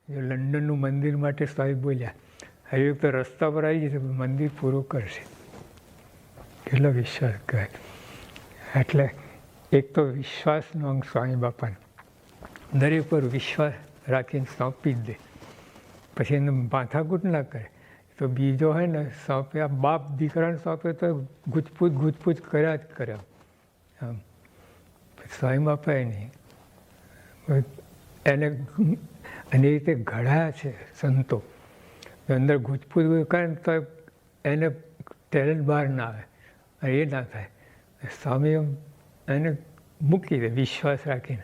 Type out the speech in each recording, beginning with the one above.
લંડનનું મંદિર માટે સાહેબ બોલ્યા, હરિભક્ત રસ્તા પર આવી જશે, મંદિર પૂરું કરશે. કેટલો વિશ્વાસ કરે! એટલે એક તો વિશ્વાસનો અંગ સ્વામી બાપાનો, દરેક પર વિશ્વાસ રાખીને સોંપી જ દે, પછી એને માથાકૂટ ના કરે. તો બીજો હોય ને સોંપે, આ બાપ દીકરાને સોંપે તો ગુજપૂજ કર્યા જ કર્યા. આમ સ્વામી બાપાએ નહીં એને, અને એ રીતે ઘડાયા છે સંતો. અંદર ગુજપૂજ કરે ને તો એને ટેલેન્ટ બહાર ના આવે, અને એ ના થાય. સ્વામી એને મૂકી દે વિશ્વાસ રાખીને.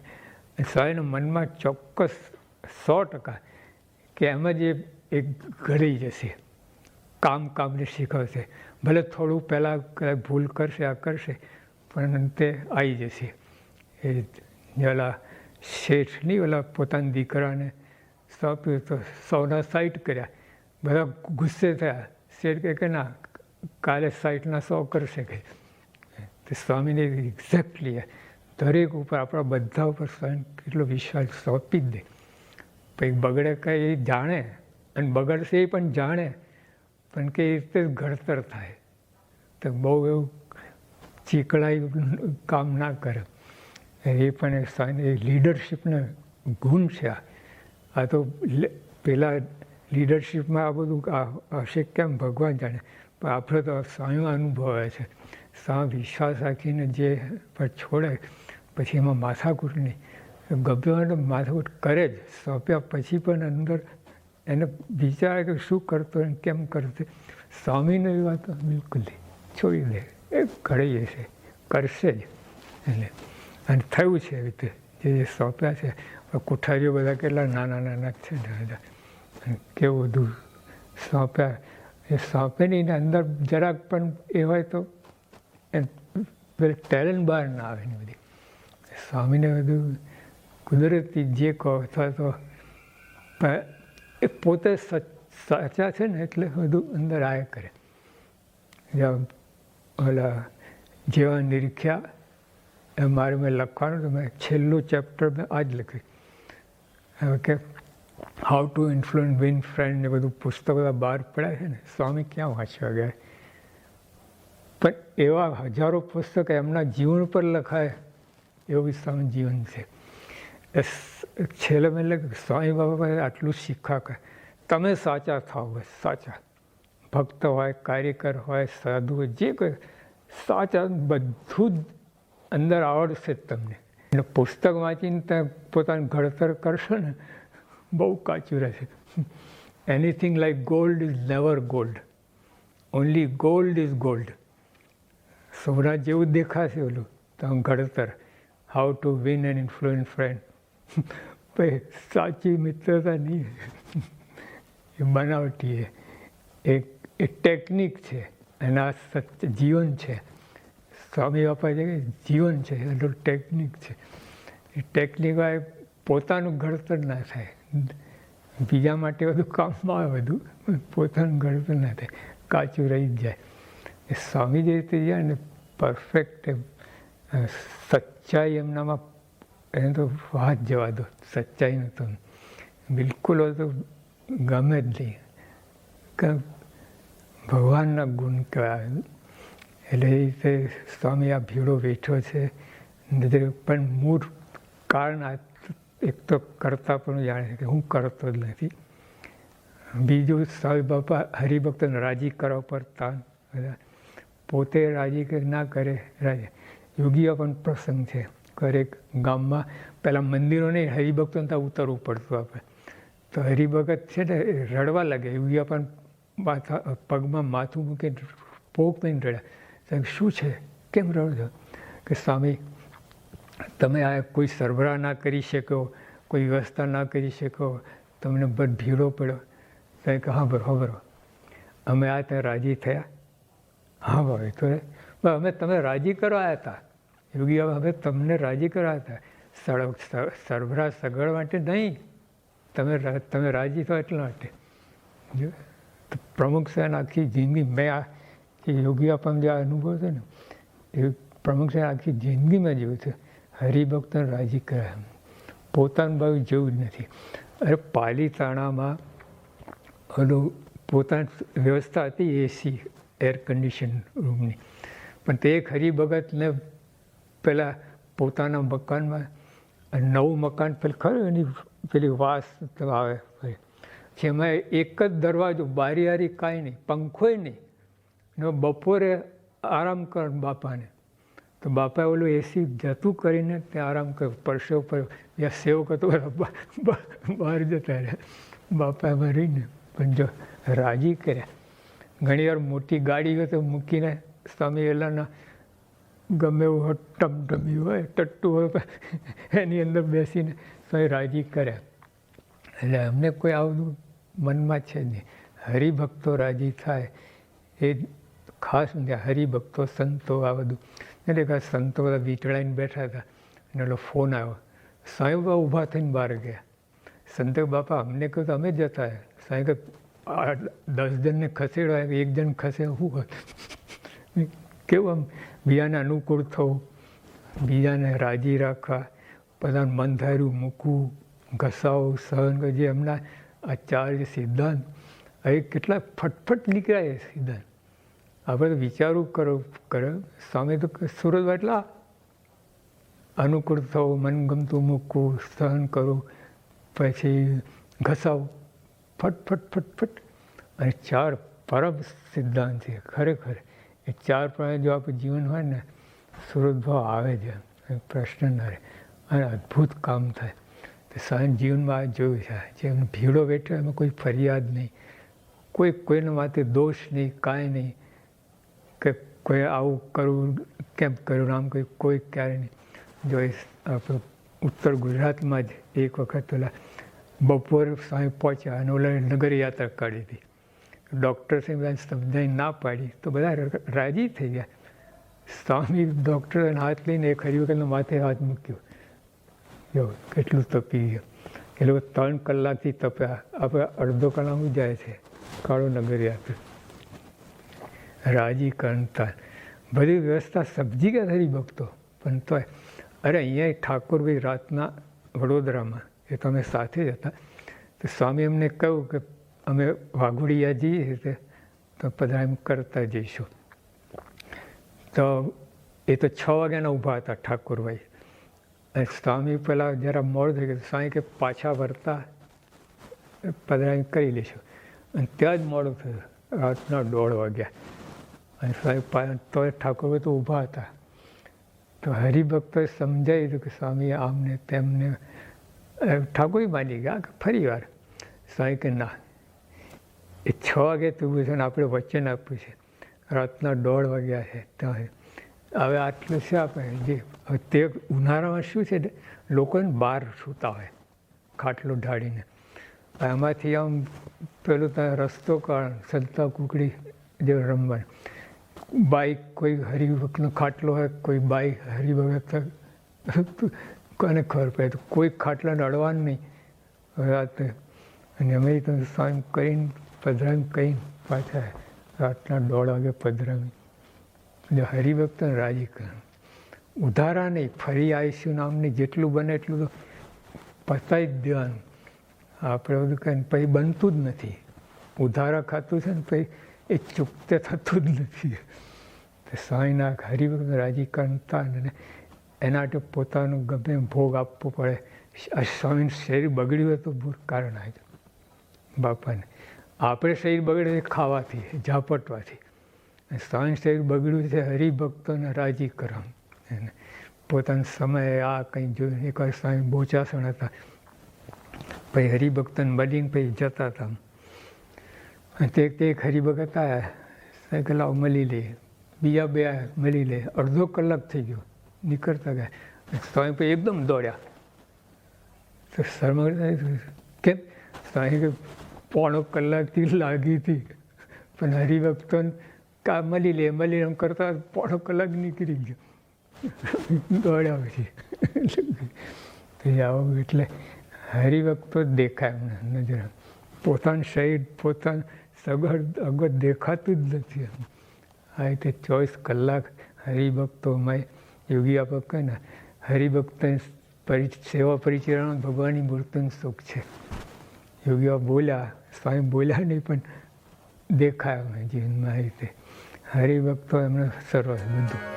સ્વામીના મનમાં ચોક્કસ 100% કે એમાં જ એ ઘડી જશે, કામને શીખવશે. ભલે થોડું પહેલાં કદાચ ભૂલ કરશે, આ કરશે, પણ તે આવી જશે. એ ઓલા શેઠ નહીં, ઓલા પોતાના દીકરાને સોંપ્યું તો 100ના 60 કર્યા, બધા ગુસ્સે થયા. શેઠ કે ના, કાલે 60ના 100 કરશે કે. તો સ્વામીને એક્ઝેક્ટલી દરેક ઉપર, આપણા બધા ઉપર સ્વામી કેટલો વિશ્વાસ સોંપી જ દે. પછી બગડે કંઈ એ જાણે, અને બગડશે એ પણ જાણે, પણ કે એ રીતે ઘડતર થાય. તો બહુ એવું ચીકણાઈ કામ ના કરે. એ પણ સ્વામી લીડરશીપનો ગુણ છે. આ તો પેલા લીડરશીપમાં આ બધું હશે કેમ ભગવાન જાણે, પણ આપણે તો સ્વામીમાં અનુભવે છે. સ્વામી વિશ્વાસ રાખીને જે પર છોડે, પછી એમાં માથાકૂટ નહીં. ગભરાટ માથાકૂટ કરે જ, સોંપ્યા પછી પણ અંદર એને વિચારે કે શું કરતો અને કેમ કરતો. સ્વામીને એ વાત બિલકુલ નહીં, છોડી દે, એ ઘડી જશે, કરશે જ. એટલે અને થયું છે એવી રીતે જે સોંપ્યા છે. કોઠારીઓ બધા કેટલા નાના છે બધા, કેવું બધું સોંપ્યા. એ સોંપે નહીં, અંદર જરાક પણ એ હોય તો એ ટેલેન્ટ બહાર ના આવે ને બધી. સ્વામીને બધું કુદરતી જે કહો, અથવા તો એ પોતે સાચા છે ને, એટલે બધું અંદર આયા કરે. ઓલા જેવા નિરીખ્યા એ મારે મેં લખવાનું, તો મેં છેલ્લું ચેપ્ટર મેં આ જ લખ્યું. હવે કે how to influence win friend ને બધું પુસ્તકો બધા બહાર પડ્યા છે ને, સ્વામી ક્યાં વાંચવા ગયા. પણ એવા હજારો પુસ્તક એમના જીવન પર લખાય એવું સ્વામી જીવન છે. છેલ્લે મેં લખ્યું સ્વામી બાબા આટલું શીખા કરે, તમે સાચા થાવ, બસ સાચા. ભક્ત હોય, કાર્યકર હોય, સાધુ હોય, જે કોઈ સાચા, બધું જ અંદર આવડશે જ તમને. અને પુસ્તક વાંચીને તમે પોતાનું ઘડતર કરશો ને, બહુ કાચું રહેશે. Anything like gold is never gold, only gold is gold. સોના જેવું દેખાશે ઓલું તમે ઘડતર. How to win and influence friend. ભાઈ સાચી મિત્રતા નહીં, એ બનાવટી, એ ટેકનિક છે, અને આ સત્ય જીવન છે. સ્વામી બાપા છે કે જીવન છે, એટલું ટેકનિક છે. એ ટેકનિકમાં પોતાનું ઘડતર ના થાય, બીજા માટે બધું કામમાં આવે, બધું પોતાનું ઘડતર ના થાય, કાચું રહી જ જાય. એ સ્વામી જે રીતે જાય ને પરફેક્ટ, સચ્ચાઈ એમનામાં, એને તો વાત જવા દો, સચ્ચાઈનું તો બિલકુલ તો ગમે જ નહીં. કે ભગવાનના ગુણ કહેવાય. એટલે એ રીતે સ્વામી આ ભીડો બેઠો છે. પણ મૂળ કારણ આ એક તો કરતા પણ જાણે છે કે હું કરતો જ નથી. બીજું સ્વામી બાપા હરિભક્તને રાજી કરવા પર તાન, પોતે રાજી કે ના કરે રાજી. યોગીઓ પણ પ્રસંગ છે, દરેક ગામમાં પહેલાં મંદિરો નહીં, હરિભક્તોને ત્યાં ઉતરવું પડતું આપણે. તો હરિભગત છે ને રડવા લાગે. યોગીઓ પણ પગમાં માથું મૂકીને પોક નહીં રડ્યા. શું છે, કેમ રડો છો? કે સ્વામી તમે આ કોઈ સરભરા ના કરી શકો, કોઈ વ્યવસ્થા ના કરી શકો, તમને બધ ભીડો પડ્યો. તો કે હા બરો અમે આ ત્યાં રાજી થયા. હા ભાઈ, તો અમે તમે રાજી કરવા આવ્યા હતા. યોગી હવે તમને રાજી કરવા હતા, સરભરા સગવડ માટે નહીં, તમે રાજી થો એટલા માટે. જો પ્રમુખ સાહેબ આખી જિંદગી, મેં આ યોગી આપણને જે અનુભવ છે ને, એ પ્રમુખ સાહેબ આખી જિંદગીમાં જેવું છે. હરિભક્તને રાજી કર્યા, પોતાનું ભાવ જેવું જ નથી. અરે પાલીતાણામાં ઓલું પોતાની વ્યવસ્થા હતી એસી એર કન્ડિશન રૂમની, પણ તે એક હરિભગતને પેલા પોતાના મકાનમાં નવું મકાન પેલું ખરું એની પેલી વાસ આવે જેમાં એક જ દરવાજો, બારી હારી કાંઈ નહીં, પંખોય નહીં, ને બપોરે આરામ કર બાપાને, તો બાપાએ ઓલું એસી જતું કરીને ત્યાં આરામ કર્યો, પરસેવો પડ્યો, ત્યાં સેવક હતો બહાર જતા રહ્યા, બાપાએ ભરીને પણ જો રાજી કર્યા. ઘણીવાર મોટી ગાડી હોય તો મૂકીને સ્વામી વેલાના ગમે એવું ટમટમી હોય, ટટ્ટુ હોય, એની અંદર બેસીને સ્વામી રાજી કર્યા. એટલે અમને કોઈ આવું મનમાં છે જ નહીં. હરિભક્તો રાજી થાય એ ખાસ હરિભક્તો, સંતો, આ બધું. એટલે સંતો બધા વીંટળાઈને બેઠા હતા અને ઓલો ફોન આવ્યો. સાંઈ બાબા ઊભા થઈને બહાર ગયા. સંતો બાપા અમને કહ્યું તો અમે જતા. સાંઈ કહે 10 જણને ખસેડવા, એક જણ ખસે શું હોય? કેવું આમ બીજાને અનુકૂળ થવું, બીજાને રાજી રાખવા, બધાને મન ધાર્યું મૂકવું, ઘસાવું, સહન કરવું, જે એમના આ 4 સિદ્ધાંત એ કેટલા ફટફટ નીકળ્યા એ સિદ્ધાંત. આપણે તો વિચારવું કરે. સ્વામી તો સુરત એટલા અનુકૂળ થવું, મનગમતું મૂકવું, સહન કરવું, પછી ઘસાવું, ફટફટ. અને 4 પરમ સિદ્ધાંત છે ખરેખર. એ 4 પ્રમાણે જો આપણું જીવન હોય ને, સુરત ભાવ આવે છે, પ્રશ્ન ન રહે અને અદ્ભુત કામ થાય. તો સાંજ જીવનમાં આ જોયું છે, જેમ ભીડો બેઠો એમાં કોઈ ફરિયાદ નહીં, કોઈના માટે દોષ નહીં, કાંઈ નહીં, કે કોઈ આવું કરવું કેમ કર્યું આમ કોઈ ક્યારે નહીં. જો એ આપણે ઉત્તર ગુજરાતમાં જ એક વખત ઓલા બપોર સાંઈ પહોંચ્યા અને ઓલા નગર યાત્રા કાઢી હતી. ડૉક્ટર સાહેબ સમજાઈ ના પાડી તો બધા રાજી થઈ ગયા. સ્વામી ડૉક્ટરને હાથ લઈને એક હરિભગતના માથે હાથ મૂક્યો. જો કેટલું તપી ગયો. એ લોકો 3 કલાકથી તપ્યા. આપણે અડધો કલાકમાં જાય છે કાળો નગર યાત્રા. રાજી કરતા બધી વ્યવસ્થા સમજી ગયા હરિભક્તો. પણ તોય અરે અહીંયા ઠાકોરભાઈ રાતના વડોદરામાં એ તો અમે સાથે જ હતા. તો સ્વામી એમને કહ્યું કે અમે વાઘોડિયા જઈએ તો પધરામણી કરતા જઈશું. તો એ તો 6 વાગ્યાના ઊભા હતા ઠાકોરભાઈ. અને સ્વામી પહેલાં જરા મોડું થઈ ગયું. સ્વામી કે પાછા વળતા પધરામણી કરી લઈશું. અને ત્યાં જ મોડું થયું, રાતના 1:30 વાગ્યા. અને સ્વામી તો ઠાકોરભાઈ તો ઊભા હતા. તો હરિભક્તોએ સમજાવી દીધું કે સ્વામી આમને તેમને. ઠાકોરજી માની ગયા કે ફરી વાર. સ્વામી કે ના, એ 6 વાગે તું છે ને આપણે વચન આપ્યું છે, રાતના 1:30 વાગ્યા છે ત્યાં હવે આટલું છે આપણે જે. હવે તે ઉનાળામાં શું છે, લોકોને બહાર સૂતા હોય ખાટલો ઢાળીને. એમાંથી આમ પેલું ત્યાં રસ્તો કાઢ સંતા કુકડી જે રમવાનું, બાઈક કોઈ હરિભક્તનો ખાટલો હોય, કોઈ બાઈક હરિભગત કોને ખબર પડે. તો કોઈ ખાટલાને અડવાનું નહીં રાતે. અને અમે તો સ્વામી કરીને પધરામણી કરીને પાછા રાતના 1:30 વાગે પધરામણી. એટલે હરિભક્તને રાજી કરે. ઉધારા નહીં, ફરી આવીશું નામની જેટલું બને એટલું તો પતાવી જ દેવાનું. આપણે બધું કંઈ પછી બનતું જ નથી. ઉધારા ખાતું છે ને પછી એ ચૂકતે થતું જ નથી. તો સ્વામીના હરિભક્તને રાજી કરતા અને એના માટે પોતાનું ગમે ભોગ આપવો પડે. આ સ્વામીનું શરીર બગડ્યું હોય તો કારણ આવે બાપાને. આપણે શરીર બગડે છે ખાવાથી, ઝાપટવાથી. સ્વામી શરીર બગડ્યું છે હરિભક્તોને રાજી કરવાનું. એને પોતાના સમયે આ કંઈ જોયું. એકવાર સ્વામી બોચાસણ હતા, પછી હરિભક્તને મળીને પછી જતા હતા. અને તે એક હરિભગત આવ્યા, સાયકલ આવ મળી લે. બીજા 2 મળી લે. અડધો કલાક થઈ ગયો, નીકળતા ગયા. સ્વામી પછી એકદમ દોડ્યા. તો શર્મા કેમ? સ્વામી કે 1.5 કલાકથી લાગી હતી, પણ હરિભક્તોને કા મળી લે એમ કરતા 1.5 કલાક નીકળી ગયો. દોડ્યા પછી આવું. એટલે હરિભક્તો જ દેખાય એમને નજર. પોતાનું શરીર પોતાનું સગવડ અગવડ દેખાતું જ નથી. આ રીતે 24 કલાક હરિભક્તોમાં યોગી આપણે કહે ને હરિભક્તને સેવા પરિચરણ ભગવાનની મૂર્તિનું સુખ છે. યોગીઓ બોલ્યા, સ્વામી બોલ્યા નહીં પણ દેખાય જીવનમાં આ રીતે હરિભક્તો એમને સર્વ બધું.